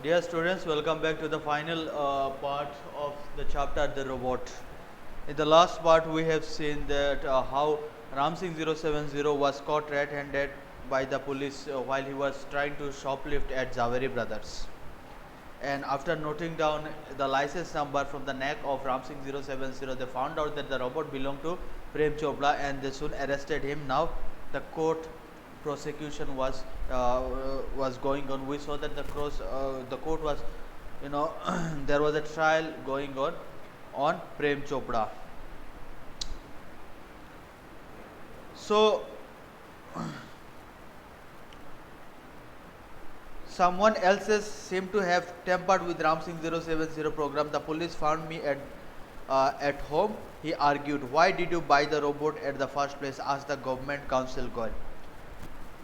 Dear students, welcome back to the final part of the chapter The Robot. In the last part, we have seen that how Ramsing 070 was caught red-handed by the police while he was trying to shoplift at Zaveri Brothers. And after noting down the license number from the neck of Ramsing 070, they found out that the robot belonged to Prem Chopra and they soon arrested him. Now the court prosecution was going on. We saw that the court was, there was a trial going on Prem Chopra. So someone else's seemed to have tampered with Ramsing 070 program. The police found me at home. He argued, "Why did you buy the robot at the first place?" asked the government counsel girl.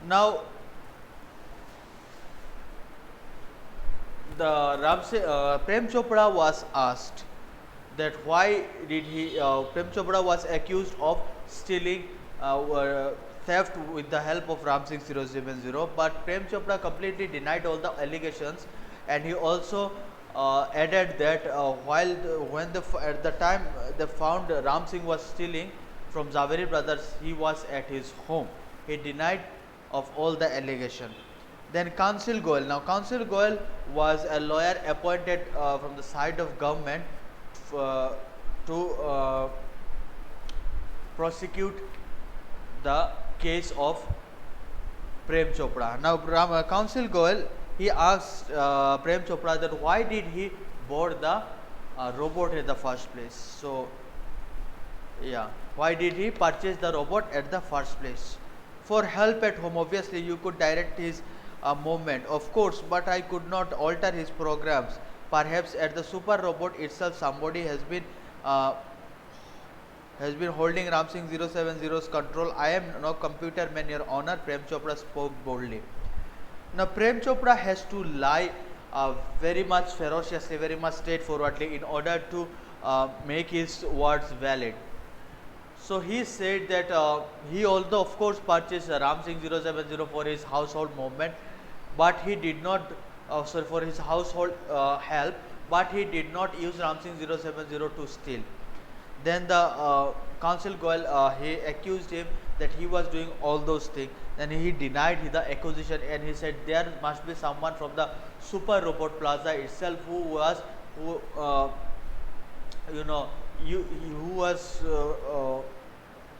Now, Prem Chopra was asked that why did Prem Chopra was accused of stealing theft with the help of Ramsing 070, but Prem Chopra completely denied all the allegations, and he also added that at the time they found Ramsing was stealing from Zaveri Brothers, he was at his home. He denied of all the allegation. Then Counsel Goel. Now Counsel Goel was a lawyer appointed from the side of government to prosecute the case of Prem Chopra. Now Counsel Goel, he asked Prem Chopra that why did he board the robot in the first place. So why did he purchase the robot at the first place? For help at home. Obviously you could direct his movement, of course, but I could not alter his programs. Perhaps at the super robot itself somebody has been holding Ramsing 070's control. I am no computer man, your honor, Prem Chopra spoke boldly. Now Prem Chopra has to lie very much ferociously, very much straightforwardly in order to make his words valid. So he said that he although of course purchased Ramsing 070 for his household movement, but he did not for his household help, but he did not use Ramsing 070 to steal. Then the Counsel Goel, he accused him that he was doing all those things. Then he denied the accusation, and he said there must be someone from the Super Robot Plaza itself who was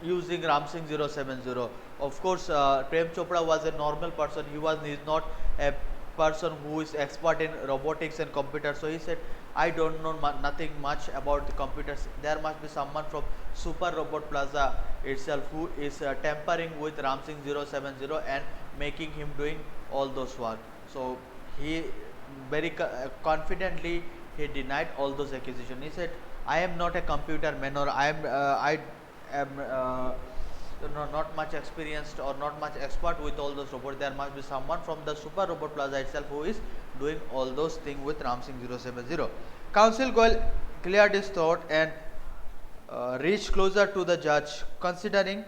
using Ramsing 070. Of course, Prem Chopra was a normal person. He is not a person who is expert in robotics and computers. So he said, I don't know nothing much about the computers. There must be someone from Super Robot Plaza itself who is tampering with Ramsing 070 and making him doing all those work. So he very confidently he denied all those accusations. He said, I am not a computer man, or I am not much experienced or not much expert with all those robots. There must be someone from the Super Robot Plaza itself who is doing all those things with Ramsing 070. Counsel Goel cleared his throat and reached closer to the judge, considering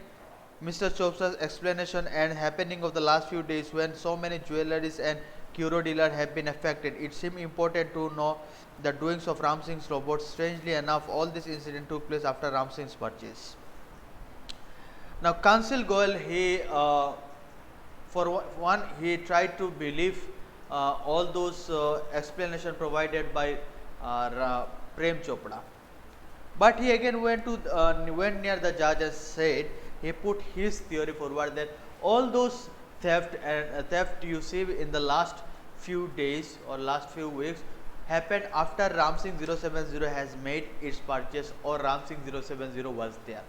Mr. Chopra's explanation and happening of the last few days when so many jewelries and curio dealers have been affected. It seemed important to know the doings of Ramsing's robots. Strangely enough, all this incident took place after Ramsing's purchase. Now Counsel Goel, he for one, he tried to believe all those explanations provided by Prem Chopra, but he again went near the judge and said, he put his theory forward that all those theft you see in the last few days or last few weeks happened after Ramsing 070 has made its purchase or Ramsing 070 was there.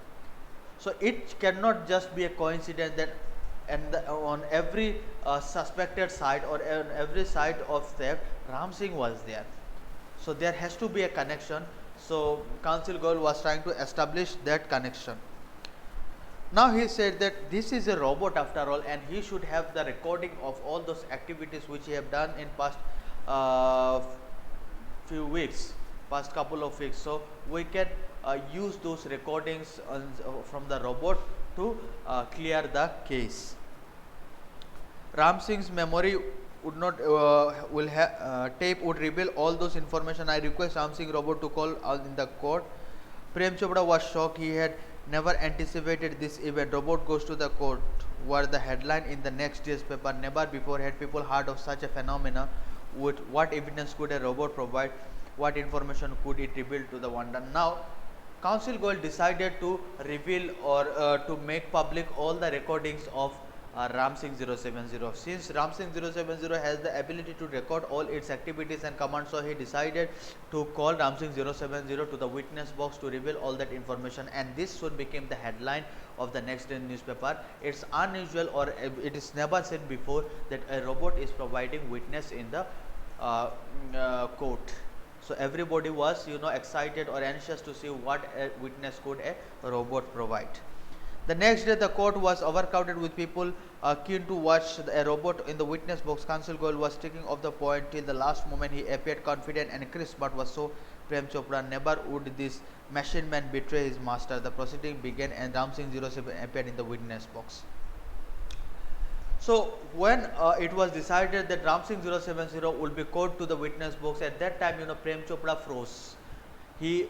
So it cannot just be a coincidence that on every suspected side or on every side of theft Ramsing was there. So there has to be a connection. So Counsel Goel was trying to establish that connection. Now he said that this is a robot after all, and he should have the recording of all those activities which he have done in past few weeks, past couple of weeks. So we can use those recordings from the robot to clear the case. Ramsing's memory would not will tape would reveal all those information. I request Ram Singh robot to call in the court. Prem Chopra was shocked. He had never anticipated this event. Robot goes to the court were the headline in the next day's paper. Never before had people heard of such a phenomena. With what evidence could a robot provide? What information could it reveal to the wonder? Now, Council Goel decided to reveal or to make public all the recordings of Ram Singh 070. Since Ram Singh 070 has the ability to record all its activities and commands, so he decided to call Ram Singh 070 to the witness box to reveal all that information, and this soon became the headline of the next day newspaper. It's unusual, or it is never seen before, that a robot is providing witness in the court. So everybody was excited or anxious to see what a witness could a robot provide. The next day the court was overcrowded with people keen to watch a robot in the witness box. Counsel Goel was sticking off the point till the last moment. He appeared confident and crisp, but was so Prem Chopra. Never would this machine man betray his master. The proceeding began and Ram Singh 07 appeared in the witness box. So when it was decided that Ram Singh 070 would be called to the witness box, at that time Prem Chopra froze. He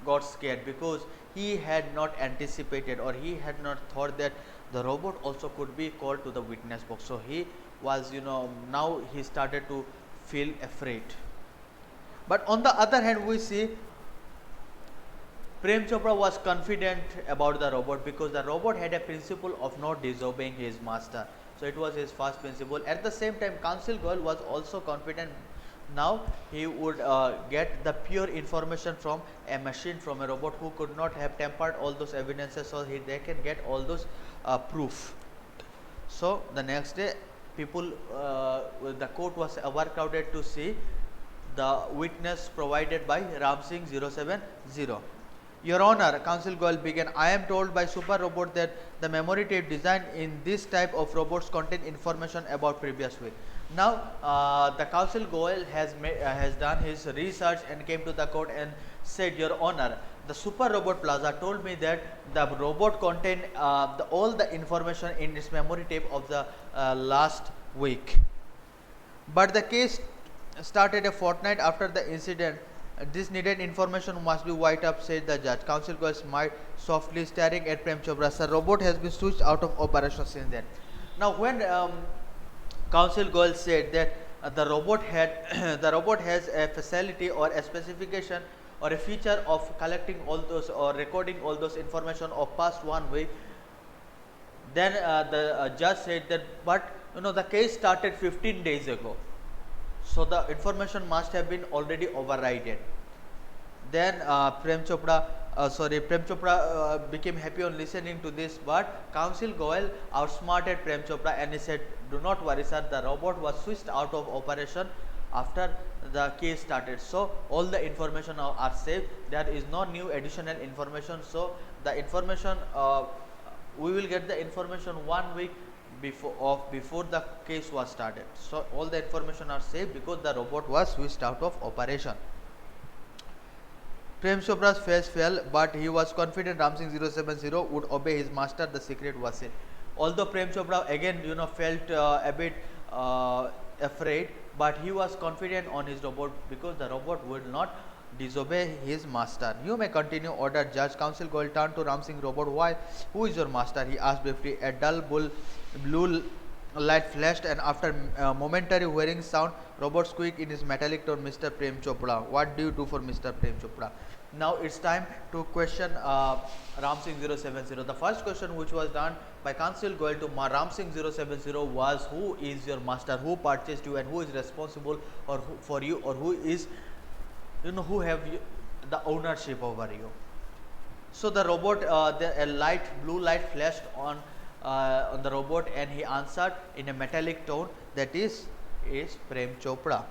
got scared because he had not anticipated, or he had not thought that the robot also could be called to the witness box. So he was now he started to feel afraid. But on the other hand, we see Prem Chopra was confident about the robot, because the robot had a principle of not disobeying his master. So it was his first principle. At the same time, Counsel Goel was also confident. Now he would get the pure information from a machine, from a robot who could not have tampered all those evidences, so they can get all those proof. So the next day, people, the court was overcrowded to see the witness provided by Ram Singh 070. Your Honor, Counsel Goel began, I am told by Super Robot that the memory tape designed in this type of robots contain information about previous week. Now, the Counsel Goel has done his research and came to the court and said, Your Honor, the Super Robot Plaza told me that the robot contained all the information in its memory tape of the last week. But the case started a fortnight after the incident. This needed information must be wiped up, said the judge. Counsel Goel smiled softly, staring at Prem Chopra. Sir, robot has been switched out of operation since then. Now, when Counsel Goel said that the robot has a facility or a specification or a feature of collecting all those or recording all those information of past 1 week, then the judge said that, but the case started 15 days ago. So the information must have been already overridden. Then Prem Chopra became happy on listening to this, but Counsel Goel outsmarted Prem Chopra and he said, do not worry sir, the robot was switched out of operation after the case started. So all the information are saved. There is no new additional information. So the information, we will get the information 1 week before the case was started. So all the information are saved because the robot was switched out of operation. Prem Chopra's face fell, but he was confident Ram Singh 070 would obey his master. The secret was it. Although Prem Chopra again felt a bit afraid, but he was confident on his robot because the robot would not disobey his master. You may continue, ordered judge. Counsel Goel turned to Ram Singh robot. Why? Who is your master? He asked briefly. A dull blue light flashed, and after momentary whirring sound, robot squeaked in his metallic tone, Mr. Prem Chopra. What do you do for Mr. Prem Chopra? Now it's time to question Ram Singh 070. The first question which was done by Counsel Goel to Ram Singh 070 was, who is your master? Who purchased you and who is responsible for you, or who is who have the ownership over you? So the robot, a blue light flashed on the robot, and he answered in a metallic tone, that is Prem Chopra.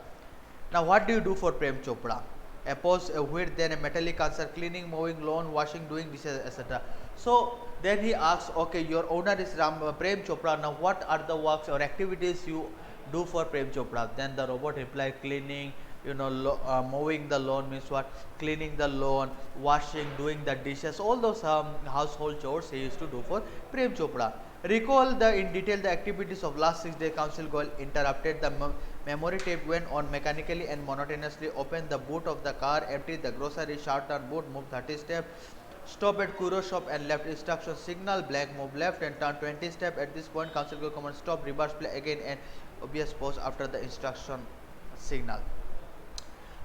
Now what do you do for Prem Chopra? A pause, a wait, then a metallic answer, cleaning, mowing lawn, washing, doing dishes, etc. So then he asks, okay, your owner is Prem Chopra. Now what are the works or activities you do for Prem Chopra? Then the robot replied, cleaning, mowing the lawn means what? Cleaning the lawn, washing, doing the dishes, all those household chores he used to do for Prem Chopra. Recall in detail the activities of last 6 days. Council Goel interrupted the memory tape, went on mechanically and monotonously, opened the boot of the car, emptied the grocery, shut down boot, moved 30 steps, stop at Kuro shop and left instruction signal, blank, move left and turn 20 steps. At this point, Council Goel command stop, reverse play again and obvious pause after the instruction signal.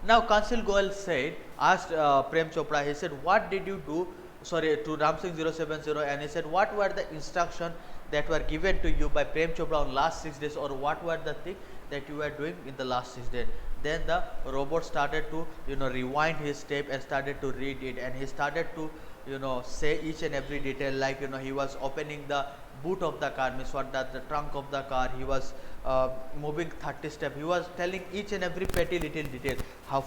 Now Council Goel said, asked Prem Chopra, he said, what did you do, sorry, to Ramsingh 070, and he said, what were the instructions that were given to you by Prem Chopra on last 6 days, or what were the things that you were doing in the last 6 days. Then the robot started to, rewind his tape and started to read it, and he started to, say each and every detail, like, he was opening the boot of the car, means what, that the trunk of the car, he was moving 30 steps, he was telling each and every petty little detail,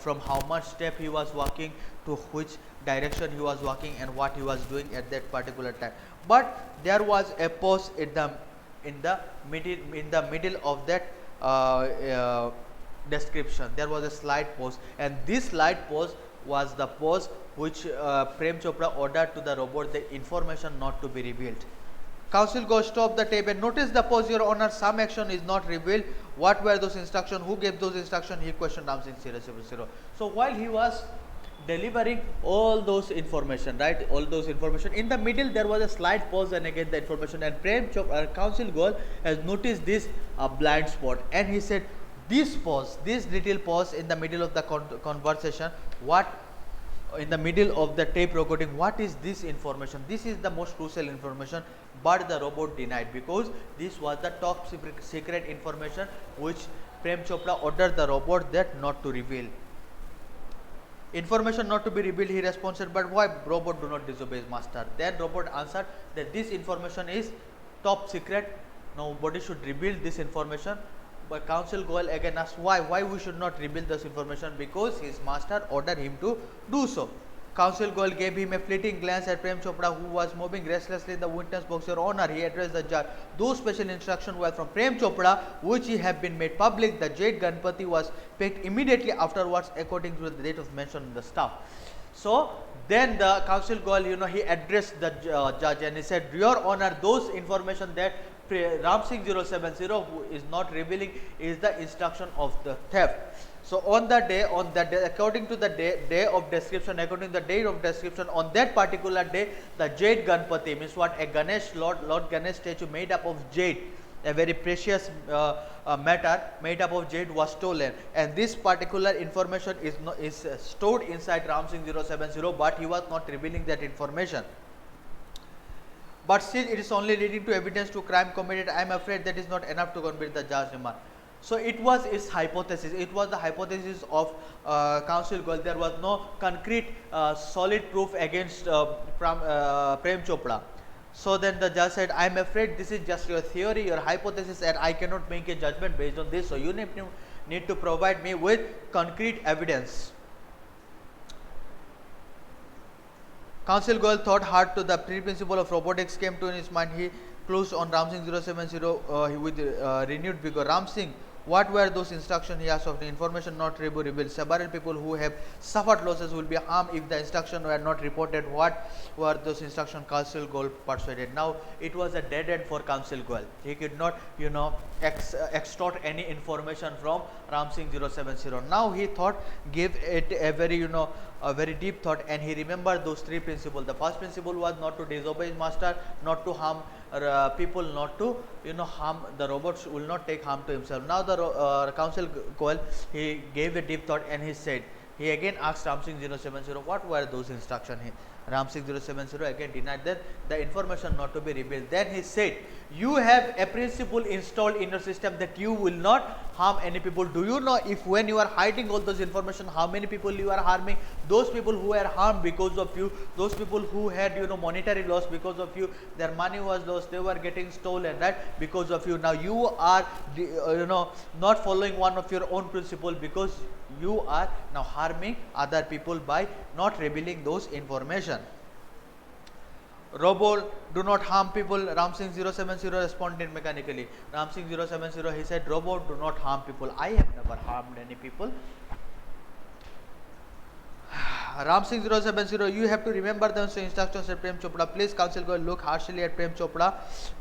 from how much step he was walking to which direction he was walking and what he was doing at that particular time. But there was a pause in the middle of that description. There was a slight pause, and this slight pause was the pause which Prem Chopra ordered to the robot the information not to be revealed. Council Goel stop the tape and notice the pause, Your Honor, some action is not revealed. What were those instructions? Who gave those instructions? He questioned Ramsingh 000. So while he was delivering all those information, right, all those information, in the middle there was a slight pause and again the information, and Prem Chopra, Council Goel has noticed this blind spot, and he said, this pause, this little pause in the middle of the conversation, what, in the middle of the tape recording, what is this information? This is the most crucial information, but the robot denied, because this was the top secret information which Prem Chopra ordered the robot that not to reveal. Information not to be revealed, he responded, but why robot do not disobey his master? Then robot answered that this information is top secret, nobody should reveal this information. But Council Goel again asked why we should not reveal this information, because his master ordered him to do so. Council Goel gave him a fleeting glance at Prem Chopra, who was moving restlessly in the witness box. Your Honor, he addressed the judge. Those special instructions were from Prem Chopra, which have been made public. The Jade Ganpati was picked immediately afterwards, according to the date of mention in the staff. So then the Council Goel, he addressed the judge and he said, Your Honor, those information that Ramsingh 070 who is not revealing is the instruction of the theft. So on the day, according to the day of description, according to the date of description, on that particular day, the Jade Ganpati, means what, a Ganesh, Lord Ganesh statue made up of jade, a very precious matter made up of jade, was stolen, and this particular information is stored inside Ramsingh 070, but he was not revealing that information. But still it is only leading to evidence to crime committed. I am afraid that is not enough to convict, the judge remarked. So it was its hypothesis. It was the hypothesis of Council Goel. There was no concrete solid proof against Prem Chopra. So then the judge said, I am afraid this is just your theory, your hypothesis, and I cannot make a judgment based on this. So you need to provide me with concrete evidence. Council Goel thought hard to the principle of robotics came to in his mind. He closed on Ramsingh 070 with renewed vigor. Ramsingh, what were those instructions? He asked. Of the information not revealed. Several people who have suffered losses will be harmed if the instructions were not reported. What were those instructions? Council Goel persuaded. Now it was a dead end for Council Goel. He could not, extort any information from Ramsingh 070. Now he thought, give it a very, a very deep thought, and he remembered those three principles. The first principle was not to disobey his master, not to harm people, not to harm the robots, will not take harm to himself. Now the Council Goel, he gave a deep thought and he said, he again asked Ramsingh 070 what were those instructions. Ramsingh 070 again denied that the information not to be revealed. Then he said, you have a principle installed in your system that you will not harm any people. Do you know if when you are hiding all those information, how many people you are harming? Those people who are harmed because of you, those people who had monetary loss because of you, their money was lost, they were getting stolen, right, because of you. Now you are not following one of your own principle, because you are now harming other people by not revealing those information. Robot, do not harm people. Ramsingh 070 responded mechanically. Ramsingh 070, he said, robot, do not harm people. I have never harmed any people. Ram Singh 070, you have to remember the instructions of Prem Chopra. Please, Council Goel look harshly at Prem Chopra.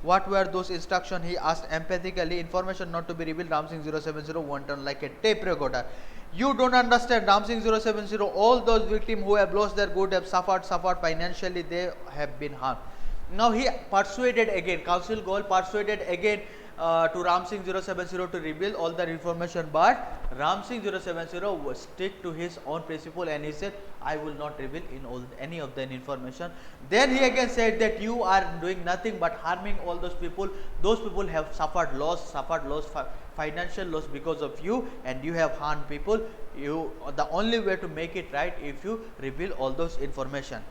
What were those instructions? He asked empathically. Information not to be revealed. Ram Singh 070 went on like a tape recorder. You don't understand, Ram Singh 070. All those victims who have lost their good have suffered financially. They have been harmed. Now he persuaded again. Council Goel persuaded again to Ram Singh 070 to reveal all the information, but Ram Singh 070 was stick to his own principle and he said, I will not reveal any of the information. Then he again said that you are doing nothing but harming all those people. Those people have suffered loss, financial loss because of you, and you have harmed people. The only way to make it right if you reveal all those information.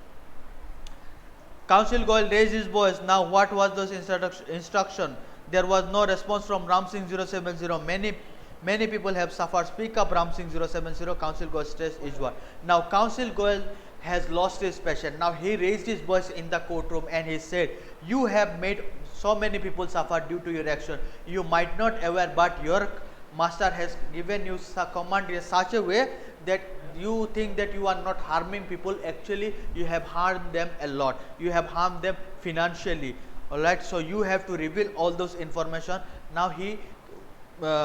Council Goel raised his voice. Now what was those instruction? There was no response from Ram Singh 070. Many people have suffered. Speak up, Ram Singh 070. Council Goel stressed his word. Now Council Goel has lost his passion. Now he raised his voice in the courtroom and he said, you have made so many people suffer due to your action. You might not aware, but your master has given you a command in such a way that you think that you are not harming people. Actually, you have harmed them a lot. You have harmed them financially. Alright, so you have to reveal all those information. Now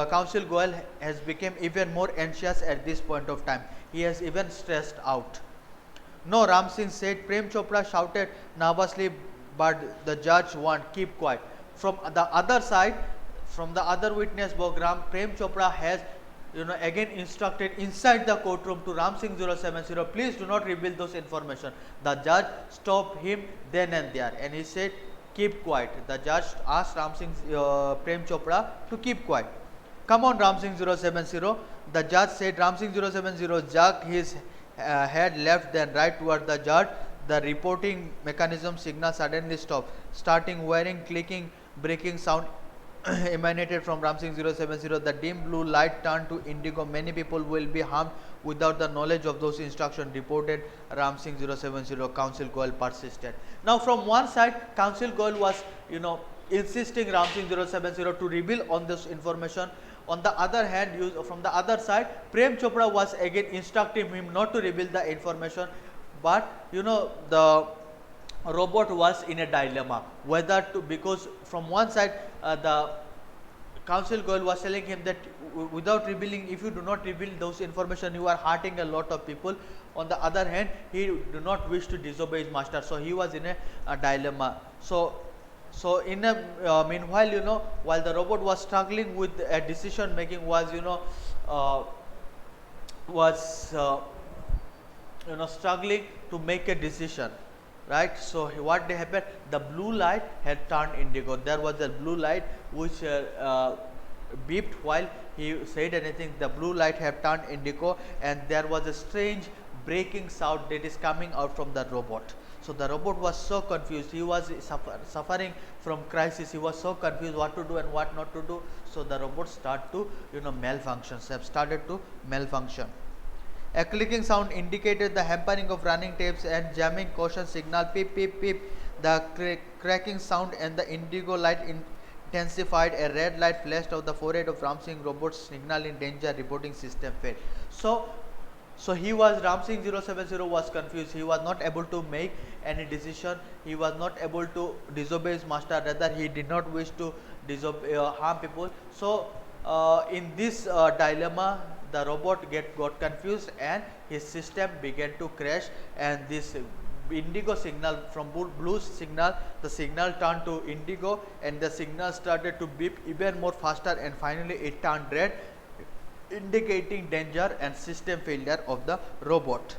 Council Goel has become even more anxious at this point of time. He has even stressed out. No, Ram Singh said. Prem Chopra shouted nervously, but the judge warned, keep quiet. From the other side, from the other witness box, Prem Chopra has again instructed inside the courtroom to Ram Singh 070, please do not reveal those information. The judge stopped him then and there and he said, keep quiet. The judge asked Prem Chopra to keep quiet. Come on, Ram Singh 070. The judge said. Ram Singh 070 jerked his head left then right toward the judge. The reporting mechanism signal suddenly stopped. Starting whirring, clicking, breaking sound emanated from Ram Singh 070. The dim blue light turned to indigo. Many people will be harmed without the knowledge of those instructions, reported Ram Singh 070. Council Goel persisted. Now from one side, Council Goel was insisting Ram Singh 070 to reveal on this information. On the other hand, from the other side, Prem Chopra was again instructing him not to reveal the information. But the robot was in a dilemma whether to, because from one side the Council Goel was telling him that without revealing, if you do not reveal those information, you are hurting a lot of people. On the other hand, he do not wish to disobey his master, so he was in a dilemma. So in a meanwhile, while the robot was struggling with a decision making, was struggling to make a decision, right? So what happened? The blue light had turned indigo. There was a blue light which beeped while he said anything. The blue light had turned indigo, and there was a strange breaking sound that is coming out from the robot. So the robot was so confused. He was suffering from crisis. He was so confused what to do and what not to do. So the robot started to started to malfunction. A clicking sound indicated the hampering of running tapes and jamming caution signal. Peep, peep, peep. The cracking sound and the indigo light intensified. A red light flashed on the forehead of Ram Singh. Robot signal in danger. Reporting system failed. So Ram Singh 070 was confused. He was not able to make any decision. He was not able to disobey his master. Rather, he did not wish to harm people. So in this dilemma, the robot got confused and his system began to crash, and this indigo signal from blue signal, the signal turned to indigo, and the signal started to beep even more faster, and finally it turned red, indicating danger and system failure of the robot.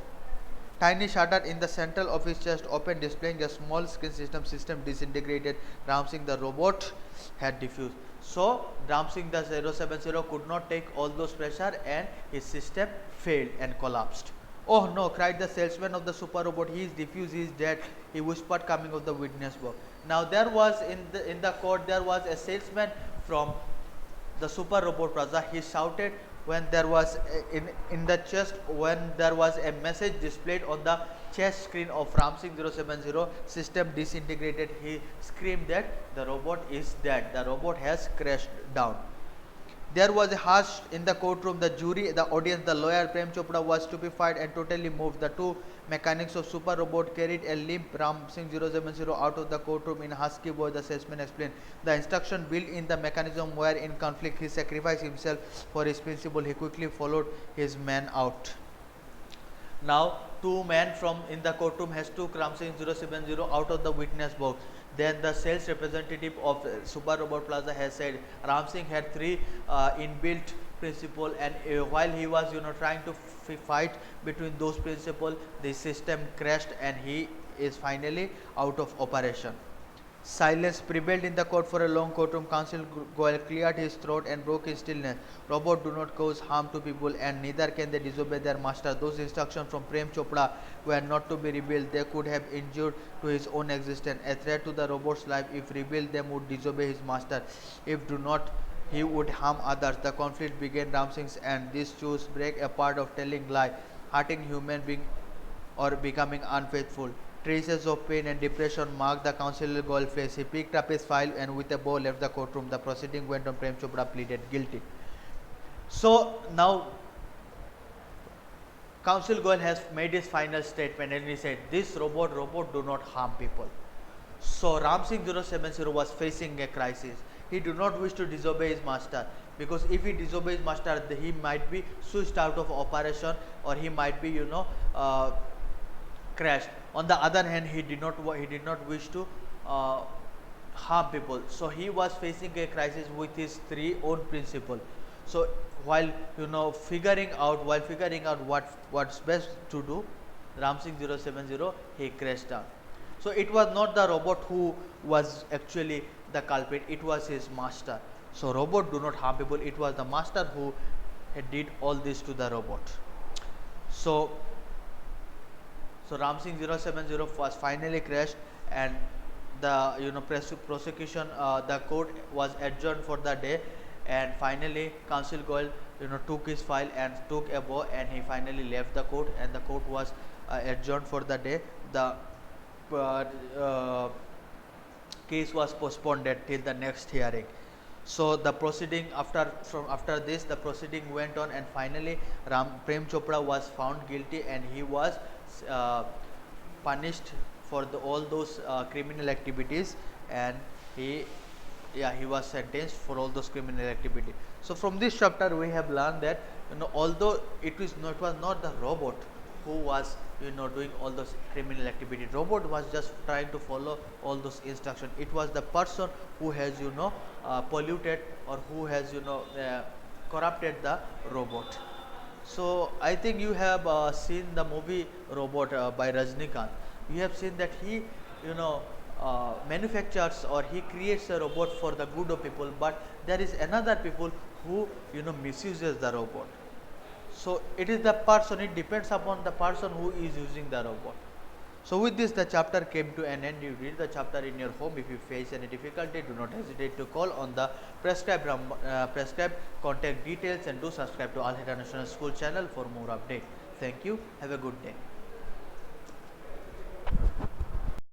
Tiny shutter in the central of his chest opened, displaying a small screen. System disintegrated. Ram Singh the robot had diffused. So Ram Singh the 070 could not take all those pressure, and his system failed and collapsed. Oh no, cried the salesman of the super robot. He is diffused, he is dead, he whispered, coming of the witness box. Now there was in the court, there was a salesman from the super robot plaza. He shouted when there was in the chest, when there was a message displayed on the chest screen of Ram Singh 070, system disintegrated. He screamed that the robot is dead, the robot has crashed down. There was a hush in the courtroom. The jury, the audience, the lawyer, Prem Chopra was stupefied and totally moved. The two mechanics of Super Robot carried a limp Ram Singh 070 out of the courtroom in a husky voice. The salesman explained. The instruction built in the mechanism were in conflict. He sacrificed himself for his principle. He quickly followed his man out. Now, two men from in the courtroom has took Ram Singh 070 out of the witness box. Then the sales representative of Super Robot Plaza has said Ram Singh had three inbuilt principle, and while he was trying to fight between those principles, the system crashed and he is finally out of operation. Silence prevailed in the court for a long. Courtroom counsel Goel cleared his throat and broke his stillness. Robots do not cause harm to people, and neither can they disobey their master. Those instructions from Prem Chopra were not to be revealed. They could have injured to his own existence. A threat to the robot's life. If revealed, them would disobey his master. If do not, he would harm others. The conflict began Ram Singh's and these choose break apart of telling lie, hurting human being or becoming unfaithful. Traces of pain and depression marked the counsel Goel's face. He picked up his file and with a bow left the courtroom. The proceeding went on. Prem Chopra pleaded guilty. So now Counsel Goel has made his final statement and he said, this robot do not harm people. So Ram Singh 070 was facing a crisis. He do not wish to disobey his master, because if he disobeys master, he might be switched out of operation, or he might be crashed. On the other hand, he did not wish to harm people. So he was facing a crisis with his three own principle. So while figuring out what's best to do, Ram Singh 070 he crashed down. So it was not the robot who was actually the culprit, it was his master. So robot do not harm people, it was the master who did all this to the robot. So Ram Singh 070 was finally crashed, and the prosecution, the court was adjourned for the day, and finally Counsel Goel took his file and took a bow, and he finally left the court, and the court was adjourned for the day. The case was postponed till the next hearing. So the proceeding after this, the proceeding went on, and finally Prem Chopra was found guilty, and he was punished for all those criminal activities, and he was sentenced for all those criminal activity. So from this chapter we have learned that although it was not the robot who was doing all those criminal activity, robot was just trying to follow all those instructions. It was the person who has polluted, or who has corrupted the robot. So I think you have seen the movie Robot by Rajnikant. You have seen that he manufactures, or he creates a robot for the good of people, but there is another people who misuses the robot. So it is the person, it depends upon the person who is using the robot. So with this the chapter came to an end. You read the chapter in your home. If you face any difficulty, do not hesitate to call on the prescribed contact details, and do subscribe to Al International School channel for more update. Thank you. Have a good day.